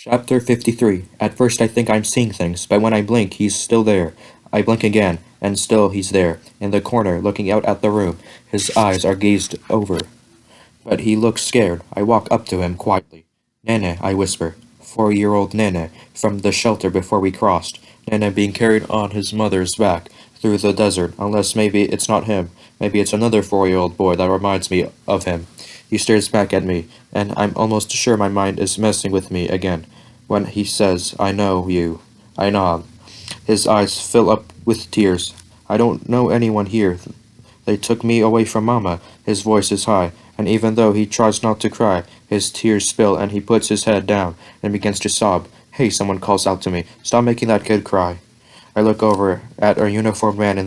Chapter 53. At first I think I'm seeing things, but when I blink, he's still there. I blink again, and still he's there, in the corner, looking out at the room. His eyes are gazed over, but he looks scared. I walk up to him quietly. Nene, I whisper. 4-year-old Nene, from the shelter before we crossed. Nene being carried on his mother's back through the desert, unless maybe it's not him. Maybe it's another 4-year-old boy that reminds me of him. He stares back at me, and I'm almost sure my mind is messing with me again. When he says, I know you, I nod. His eyes fill up with tears. I don't know anyone here. They took me away from Mama. His voice is high, and even though he tries not to cry, his tears spill and he puts his head down and begins to sob. Hey, someone calls out to me. Stop making that kid cry. I look over at a uniformed man in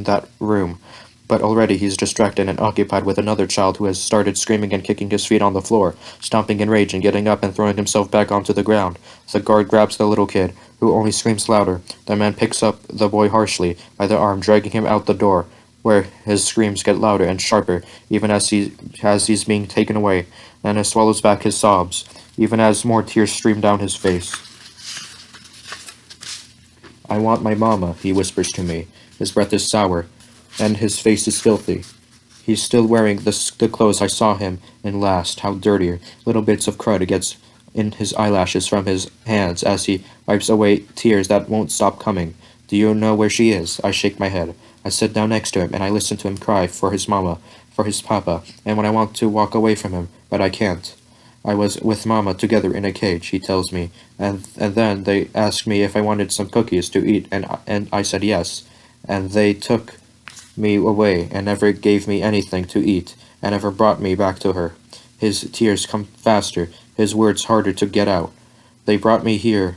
that room, but already he's distracted and occupied with another child who has started screaming and kicking his feet on the floor, stomping in rage and getting up and throwing himself back onto the ground. The guard grabs the little kid, who only screams louder. The man picks up the boy harshly by the arm, dragging him out the door, where his screams get louder and sharper, even as he's being taken away. Nana swallows back his sobs, even as more tears stream down his face. I want my mama, he whispers to me. His breath is sour, and his face is filthy. He's still wearing the clothes I saw him in last. How dirtier. Little bits of crud gets in his eyelashes from his hands as he wipes away tears that won't stop coming. Do you know where she is? I shake my head. I sit down next to him, and I listen to him cry for his mama, for his papa, and when I want to walk away from him, but I can't. I was with Mama together in a cage, he tells me, and then they asked me if I wanted some cookies to eat, and I said yes, and they took me away and never gave me anything to eat, and never brought me back to her. His tears come faster, his words harder to get out. They brought me here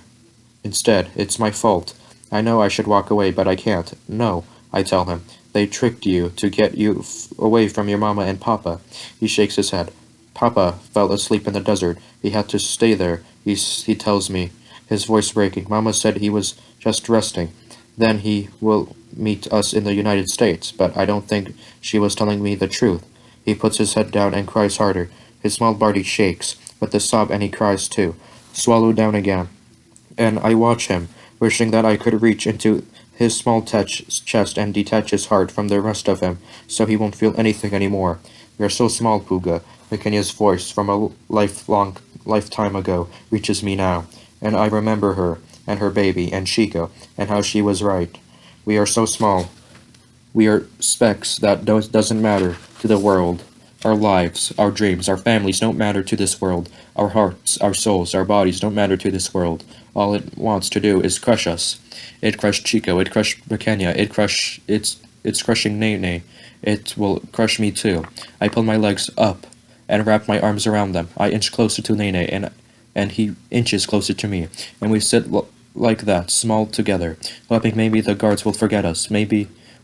instead. It's my fault. I know I should walk away, but I can't. No, I tell him. They tricked you to get you away from your mama and papa. He shakes his head. Papa fell asleep in the desert. He had to stay there, he tells me, his voice breaking. Mama said he was just resting. Then he will meet us in the United States, but I don't think she was telling me the truth. He puts his head down and cries harder. His small body shakes with the sob, and he cries too. Swallowed down again. And I watch him, wishing that I could reach into his small chest and detach his heart from the rest of him, so he won't feel anything anymore. We are so small, Pulga. Pequeña's voice from a lifetime ago reaches me now, and I remember her, and her baby, and Chico, and how she was right. We are so small. We are specks that doesn't matter to the world. Our lives, our dreams, our families don't matter to this world. Our hearts, our souls, our bodies don't matter to this world. All it wants to do is crush us. It crushed Chico, it crushed Pequeña, it's crushing Nene. It will crush me too. I pull my legs up and wrap my arms around them. I inch closer to Nene, and he inches closer to me, and we sit like that, small together, hoping maybe the guards will forget us,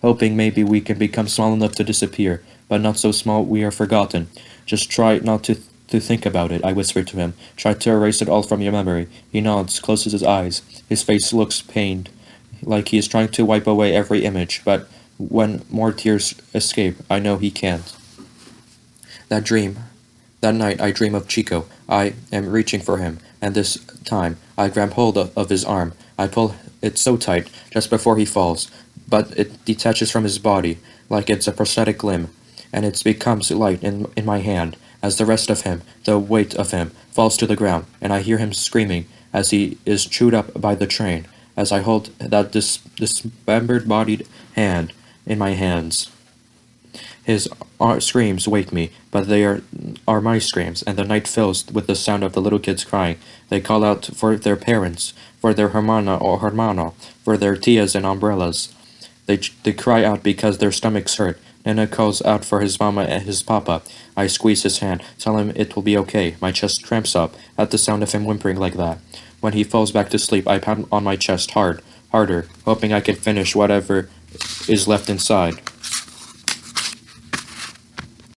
hoping maybe we can become small enough to disappear, but not so small we are forgotten. Just try not to think about it, I whisper to him. Try to erase it all from your memory. He nods, closes his eyes. His face looks pained, like he is trying to wipe away every image, but when more tears escape, I know he can't. That night I dream of Chico. I am reaching for him, and this time I grab hold of his arm. I pull it so tight just before he falls, but it detaches from his body like it's a prosthetic limb, and it becomes light in my hand as the rest of him, the weight of him, falls to the ground, and I hear him screaming as he is chewed up by the train, as I hold that dismembered-bodied hand in my hands. His screams wake me, but they are my screams, and the night fills with the sound of the little kids crying. They call out for their parents, for their hermana or hermano, for their tias and umbrellas. They cry out because their stomachs hurt. Nene calls out for his mama and his papa. I squeeze his hand, tell him it will be okay. My chest cramps up at the sound of him whimpering like that. When he falls back to sleep, I pound on my chest harder, hoping I can finish whatever is left inside.